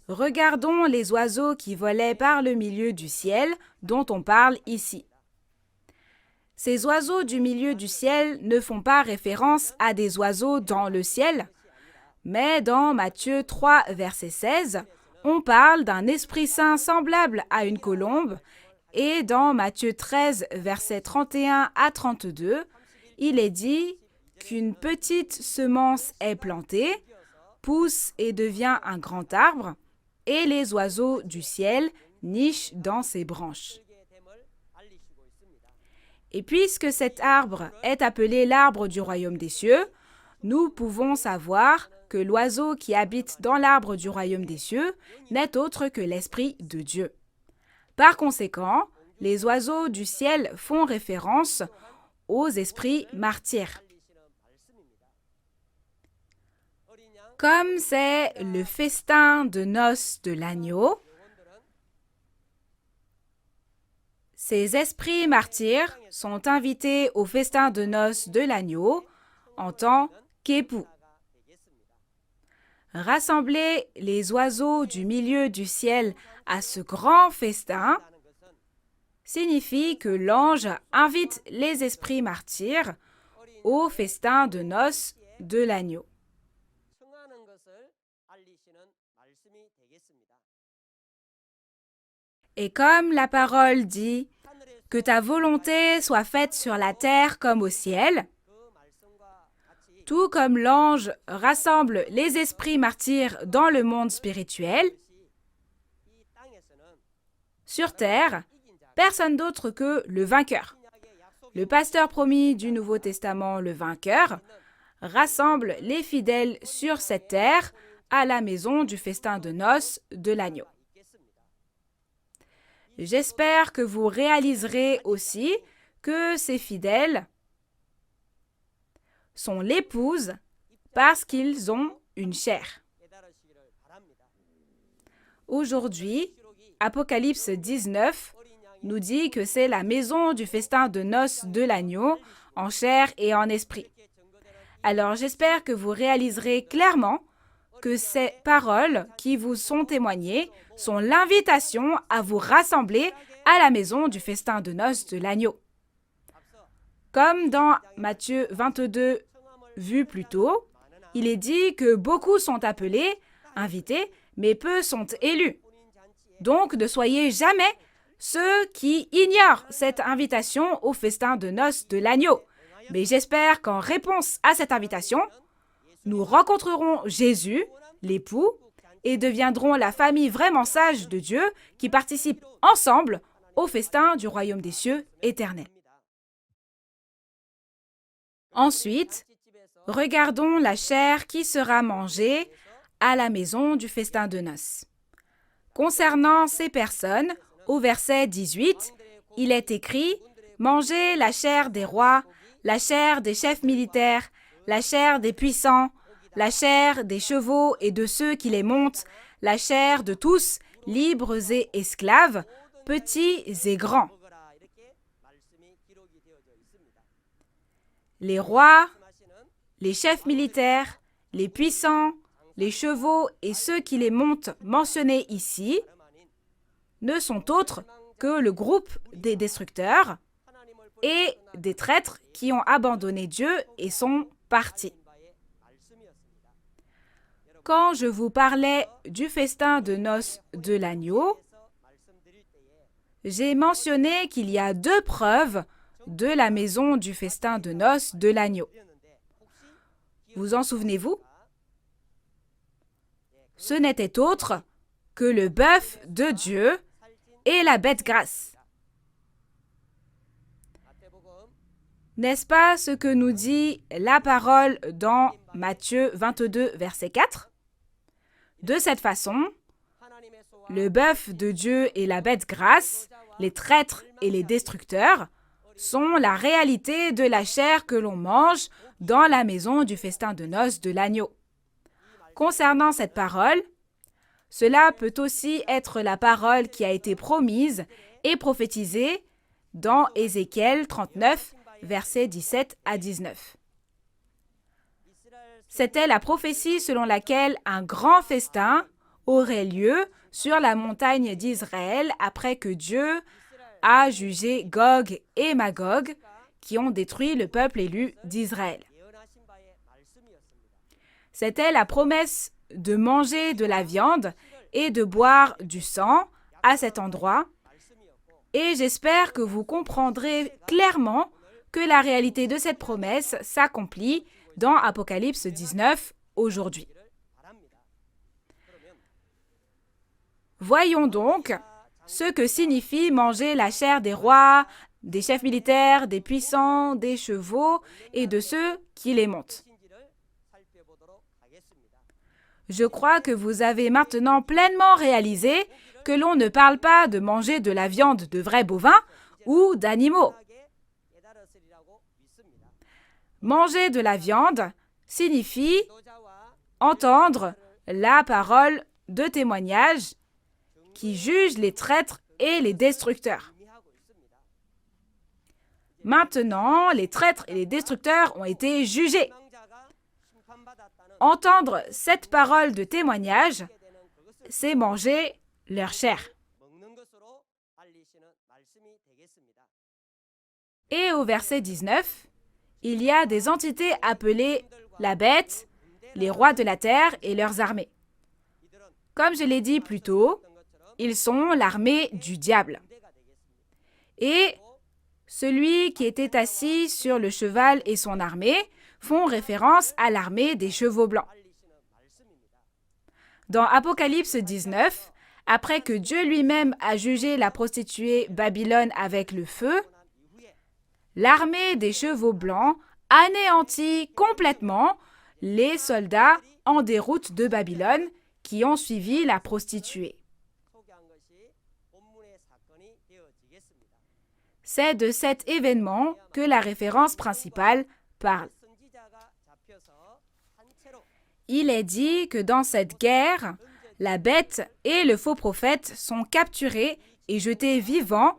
Regardons les oiseaux qui volaient par le milieu du ciel dont on parle ici. Ces oiseaux du milieu du ciel ne font pas référence à des oiseaux dans le ciel, mais dans Matthieu 3, verset 16, on parle d'un Esprit Saint semblable à une colombe, et dans Matthieu 13, versets 31 à 32, il est dit qu'une petite semence est plantée, pousse et devient un grand arbre, et les oiseaux du ciel nichent dans ses branches. Et puisque cet arbre est appelé l'arbre du royaume des cieux, nous pouvons savoir que l'oiseau qui habite dans l'arbre du royaume des cieux n'est autre que l'Esprit de Dieu. Par conséquent, les oiseaux du ciel font référence aux esprits martyrs. Comme c'est le festin de noces de l'agneau, ces esprits martyrs sont invités au festin de noces de l'agneau en tant qu'époux. Rassembler les oiseaux du milieu du ciel à ce grand festin signifie que l'ange invite les esprits martyrs au festin de noces de l'agneau. Et comme la parole dit « Que ta volonté soit faite sur la terre comme au ciel », tout comme l'ange rassemble les esprits martyrs dans le monde spirituel, sur terre, personne d'autre que le vainqueur. Le pasteur promis du Nouveau Testament, le vainqueur, rassemble les fidèles sur cette terre à la maison du festin de noces de l'agneau. J'espère que vous réaliserez aussi que ces fidèles sont l'épouse parce qu'ils ont une chair. Aujourd'hui, Apocalypse 19 nous dit que c'est la maison du festin de noces de l'agneau en chair et en esprit. Alors j'espère que vous réaliserez clairement que ces paroles qui vous sont témoignées sont l'invitation à vous rassembler à la maison du festin de noces de l'agneau. Comme dans Matthieu 22, vu plus tôt, il est dit que beaucoup sont appelés, invités, mais peu sont élus. Donc ne soyez jamais ceux qui ignorent cette invitation au festin de noces de l'agneau. Mais j'espère qu'en réponse à cette invitation, nous rencontrerons Jésus, l'époux, et deviendrons la famille vraiment sage de Dieu qui participe ensemble au festin du royaume des cieux éternel. Ensuite, regardons la chair qui sera mangée à la maison du festin de noces. Concernant ces personnes, au verset 18, il est écrit « Mangez la chair des rois, la chair des chefs militaires, la chair des puissants, la chair des chevaux et de ceux qui les montent, la chair de tous, libres et esclaves, petits et grands. » Les rois, les chefs militaires, les puissants, les chevaux et ceux qui les montent mentionnés ici ne sont autres que le groupe des destructeurs et des traîtres qui ont abandonné Dieu et sont partis. Quand je vous parlais du festin de noces de l'agneau, j'ai mentionné qu'il y a 2 preuves de la maison du festin de noces de l'agneau. Vous en souvenez-vous? Ce n'était autre que le bœuf de Dieu et la bête grasse. N'est-ce pas ce que nous dit la parole dans Matthieu 22, verset 4? De cette façon, le bœuf de Dieu et la bête grasse, les traîtres et les destructeurs, sont la réalité de la chair que l'on mange dans la maison du festin de noces de l'agneau. Concernant cette parole, cela peut aussi être la parole qui a été promise et prophétisée dans Ézéchiel 39, versets 17 à 19. C'était la prophétie selon laquelle un grand festin aurait lieu sur la montagne d'Israël après que Dieu a jugé Gog et Magog qui ont détruit le peuple élu d'Israël. C'était la promesse de manger de la viande et de boire du sang à cet endroit, et j'espère que vous comprendrez clairement que la réalité de cette promesse s'accomplit dans Apocalypse 19 aujourd'hui. Voyons donc ce que signifie manger la chair des rois, des chefs militaires, des puissants, des chevaux et de ceux qui les montent. Je crois que vous avez maintenant pleinement réalisé que l'on ne parle pas de manger de la viande de vrais bovins ou d'animaux. Manger de la viande signifie entendre la parole de témoignage qui juge les traîtres et les destructeurs. Maintenant, les traîtres et les destructeurs ont été jugés. Entendre cette parole de témoignage, c'est manger leur chair. Et au verset 19, il y a des entités appelées la bête, les rois de la terre et leurs armées. Comme je l'ai dit plus tôt, ils sont l'armée du diable. Et celui qui était assis sur le cheval et son armée font référence à l'armée des chevaux blancs. Dans Apocalypse 19, après que Dieu lui-même a jugé la prostituée Babylone avec le feu, l'armée des chevaux blancs anéantit complètement les soldats en déroute de Babylone qui ont suivi la prostituée. C'est de cet événement que la référence principale parle. Il est dit que dans cette guerre, la bête et le faux prophète sont capturés et jetés vivants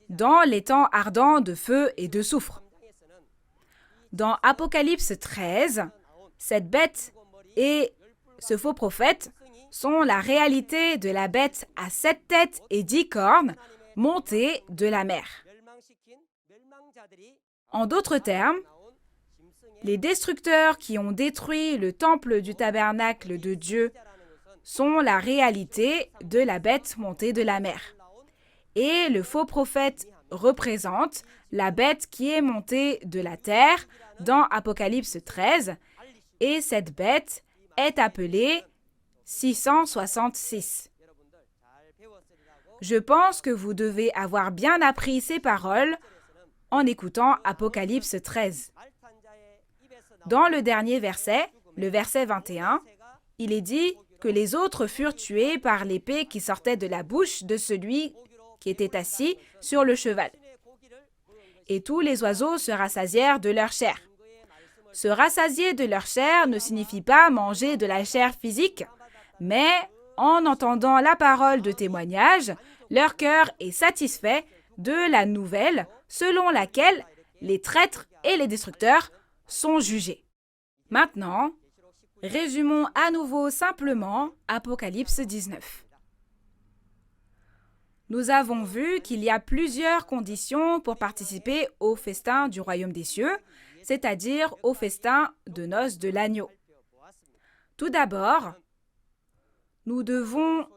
dans l'étang ardent de feu et de soufre. Dans Apocalypse 13, cette bête et ce faux prophète sont la réalité de la bête à 7 têtes et 10 cornes montée de la mer. En d'autres termes, les destructeurs qui ont détruit le temple du tabernacle de Dieu sont la réalité de la bête montée de la mer. Et le faux prophète représente la bête qui est montée de la terre dans Apocalypse 13, et cette bête est appelée 666. Je pense que vous devez avoir bien appris ces paroles en écoutant Apocalypse 13. Dans le dernier verset, le verset 21, il est dit que les autres furent tués par l'épée qui sortait de la bouche de celui qui était assis sur le cheval. Et tous les oiseaux se rassasièrent de leur chair. Se rassasier de leur chair ne signifie pas manger de la chair physique, mais en entendant la parole de témoignage, leur cœur est satisfait de la nouvelle selon laquelle les traîtres et les destructeurs sont jugés. Maintenant, résumons à nouveau simplement Apocalypse 19. Nous avons vu qu'il y a plusieurs conditions pour participer au festin du royaume des cieux, c'est-à-dire au festin de noces de l'agneau. Tout d'abord, nous devons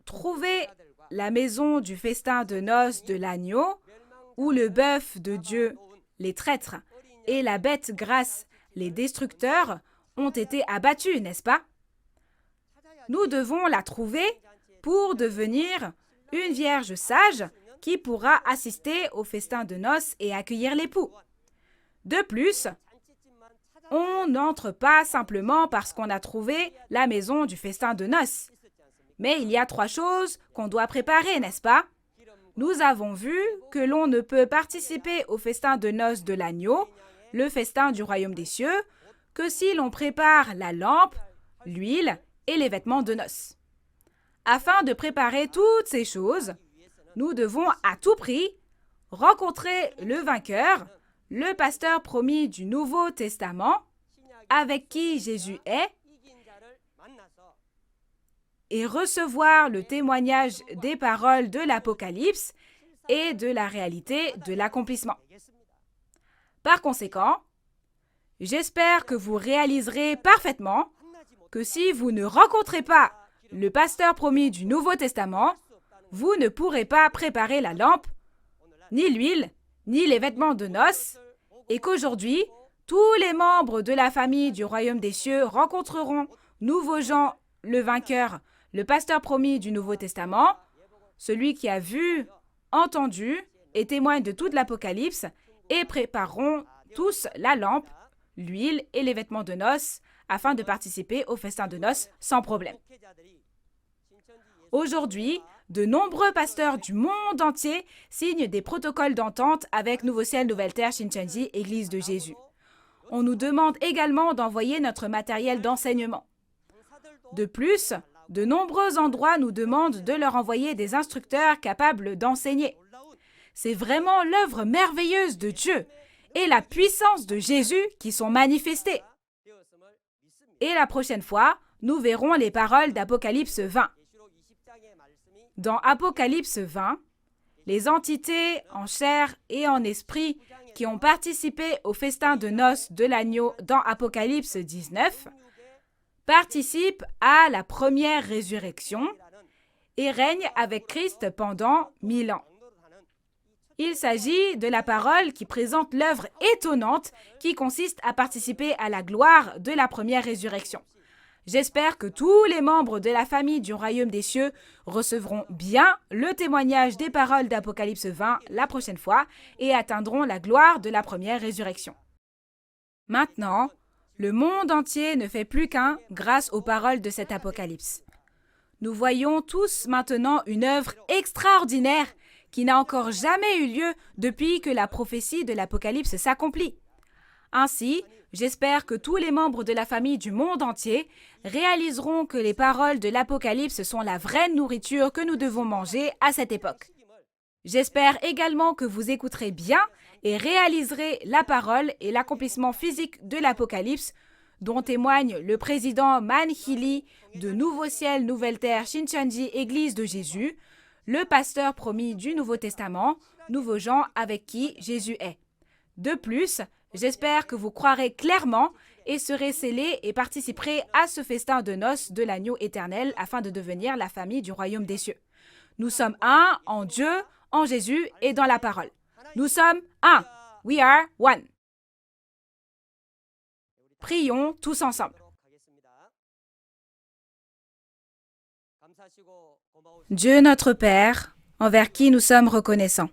trouver la maison du festin de noces de l'agneau où le bœuf de Dieu, les traîtres, et la bête grasse, les destructeurs, ont été abattus, n'est-ce pas? Nous devons la trouver pour devenir une vierge sage qui pourra assister au festin de noces et accueillir l'époux. De plus, on n'entre pas simplement parce qu'on a trouvé la maison du festin de noces. Mais il y a 3 choses qu'on doit préparer, n'est-ce pas? Nous avons vu que l'on ne peut participer au festin de noces de l'agneau, le festin du royaume des cieux, que si l'on prépare la lampe, l'huile et les vêtements de noces. Afin de préparer toutes ces choses, nous devons à tout prix rencontrer le vainqueur, le pasteur promis du Nouveau Testament, avec qui Jésus est, et recevoir le témoignage des paroles de l'Apocalypse et de la réalité de l'accomplissement. Par conséquent, j'espère que vous réaliserez parfaitement que si vous ne rencontrez pas le pasteur promis du Nouveau Testament, vous ne pourrez pas préparer la lampe, ni l'huile, ni les vêtements de noces, et qu'aujourd'hui, tous les membres de la famille du royaume des cieux rencontreront Nouveau Jean, le vainqueur, le pasteur promis du Nouveau Testament, celui qui a vu, entendu et témoigne de toute l'Apocalypse, et prépareront tous la lampe, l'huile et les vêtements de noces afin de participer au festin de noces sans problème. Aujourd'hui, de nombreux pasteurs du monde entier signent des protocoles d'entente avec Nouveau Ciel, Nouvelle Terre, Shincheonji, Église de Jésus. On nous demande également d'envoyer notre matériel d'enseignement. De plus, de nombreux endroits nous demandent de leur envoyer des instructeurs capables d'enseigner. C'est vraiment l'œuvre merveilleuse de Dieu et la puissance de Jésus qui sont manifestées. Et la prochaine fois, nous verrons les paroles d'Apocalypse 20. Dans Apocalypse 20, les entités en chair et en esprit qui ont participé au festin de noces de l'agneau dans Apocalypse 19 participent à la première résurrection et règnent avec Christ pendant 1000 ans. Il s'agit de la parole qui présente l'œuvre étonnante qui consiste à participer à la gloire de la première résurrection. J'espère que tous les membres de la famille du royaume des cieux recevront bien le témoignage des paroles d'Apocalypse 20 la prochaine fois et atteindront la gloire de la première résurrection. Maintenant, le monde entier ne fait plus qu'un grâce aux paroles de cet Apocalypse. Nous voyons tous maintenant une œuvre extraordinaire qui n'a encore jamais eu lieu depuis que la prophétie de l'Apocalypse s'accomplit. Ainsi, j'espère que tous les membres de la famille du monde entier réaliseront que les paroles de l'Apocalypse sont la vraie nourriture que nous devons manger à cette époque. J'espère également que vous écouterez bien et réaliserez la parole et l'accomplissement physique de l'Apocalypse dont témoigne le président Man Hee-lee de Nouveau Ciel, Nouvelle Terre, Shincheonji, Église de Jésus, le pasteur promis du Nouveau Testament, Nouveau Jean avec qui Jésus est. De plus, j'espère que vous croirez clairement et serez scellés et participerez à ce festin de noces de l'agneau éternel afin de devenir la famille du royaume des cieux. Nous sommes un en Dieu, en Jésus et dans la parole. Nous sommes un. We are one. Prions tous ensemble. Dieu notre Père, envers qui nous sommes reconnaissants,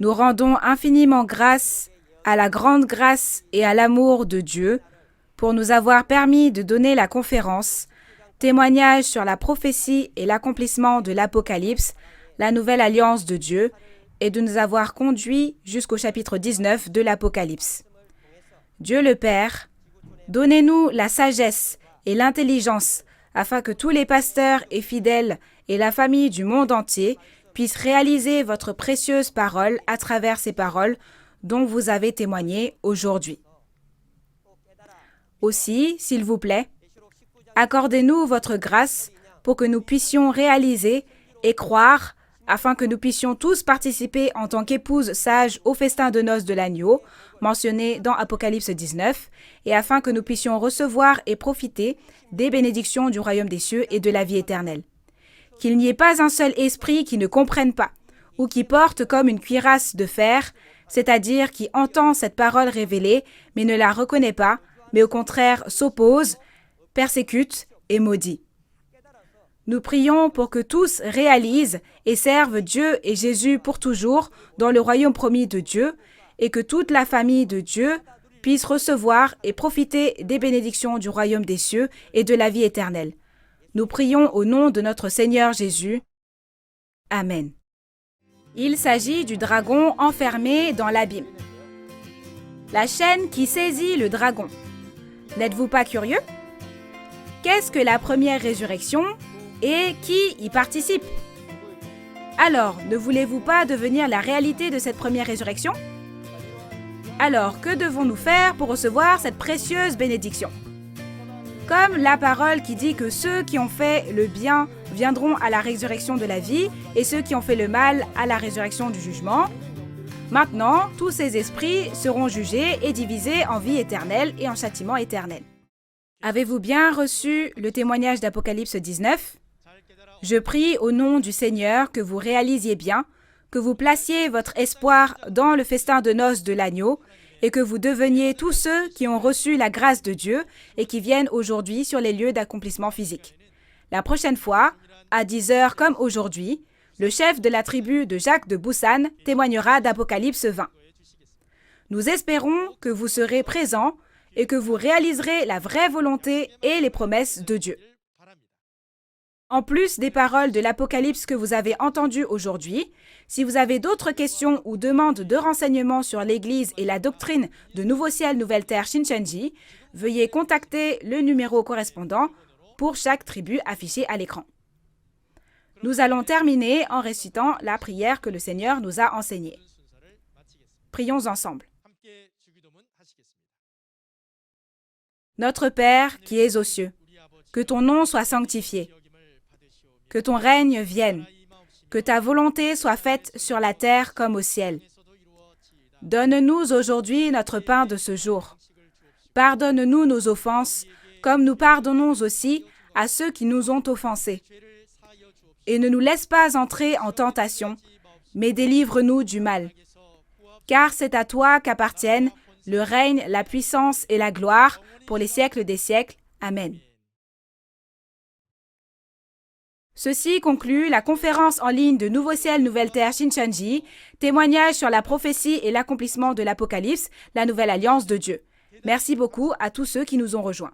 nous rendons infiniment grâce à la grande grâce et à l'amour de Dieu pour nous avoir permis de donner la conférence, témoignage sur la prophétie et l'accomplissement de l'Apocalypse, la nouvelle alliance de Dieu, et de nous avoir conduits jusqu'au chapitre 19 de l'Apocalypse. Dieu le Père, donnez-nous la sagesse et l'intelligence afin que tous les pasteurs et fidèles et la famille du monde entier puissent réaliser votre précieuse parole à travers ces paroles dont vous avez témoigné aujourd'hui. Aussi, s'il vous plaît, accordez-nous votre grâce pour que nous puissions réaliser et croire afin que nous puissions tous participer en tant qu'épouses sages au festin de noces de l'agneau, mentionné dans Apocalypse 19, et afin que nous puissions recevoir et profiter des bénédictions du royaume des cieux et de la vie éternelle. Qu'il n'y ait pas un seul esprit qui ne comprenne pas, ou qui porte comme une cuirasse de fer, c'est-à-dire qui entend cette parole révélée, mais ne la reconnaît pas, mais au contraire s'oppose, persécute et maudit. Nous prions pour que tous réalisent et servent Dieu et Jésus pour toujours dans le royaume promis de Dieu et que toute la famille de Dieu puisse recevoir et profiter des bénédictions du royaume des cieux et de la vie éternelle. Nous prions au nom de notre Seigneur Jésus. Amen. Il s'agit du dragon enfermé dans l'abîme. La chaîne qui saisit le dragon. N'êtes-vous pas curieux? Qu'est-ce que la première résurrection et qui y participe? Alors, ne voulez-vous pas devenir la réalité de cette première résurrection? Alors, que devons-nous faire pour recevoir cette précieuse bénédiction? Comme la parole qui dit que ceux qui ont fait le bien viendront à la résurrection de la vie et ceux qui ont fait le mal à la résurrection du jugement, maintenant, tous ces esprits seront jugés et divisés en vie éternelle et en châtiment éternel. Avez-vous bien reçu le témoignage d'Apocalypse 19? Je prie au nom du Seigneur que vous réalisiez bien, que vous placiez votre espoir dans le festin de noces de l'agneau et que vous deveniez tous ceux qui ont reçu la grâce de Dieu et qui viennent aujourd'hui sur les lieux d'accomplissement physique. La prochaine fois, à 10 heures comme aujourd'hui, le chef de la tribu de Jacques de Busan témoignera d'Apocalypse 20. Nous espérons que vous serez présents et que vous réaliserez la vraie volonté et les promesses de Dieu. En plus des paroles de l'Apocalypse que vous avez entendues aujourd'hui, si vous avez d'autres questions ou demandes de renseignements sur l'Église et la doctrine de Nouveau Ciel, Nouvelle Terre Shincheonji, veuillez contacter le numéro correspondant pour chaque tribu affiché à l'écran. Nous allons terminer en récitant la prière que le Seigneur nous a enseignée. Prions ensemble. Notre Père qui es aux cieux, que ton nom soit sanctifié, que ton règne vienne, que ta volonté soit faite sur la terre comme au ciel. Donne-nous aujourd'hui notre pain de ce jour. Pardonne-nous nos offenses, comme nous pardonnons aussi à ceux qui nous ont offensés. Et ne nous laisse pas entrer en tentation, mais délivre-nous du mal. Car c'est à toi qu'appartiennent le règne, la puissance et la gloire pour les siècles des siècles. Amen. Ceci conclut la conférence en ligne de Nouveau Ciel, Nouvelle Terre Shincheonji, témoignage sur la prophétie et l'accomplissement de l'Apocalypse, la nouvelle alliance de Dieu. Merci beaucoup à tous ceux qui nous ont rejoints.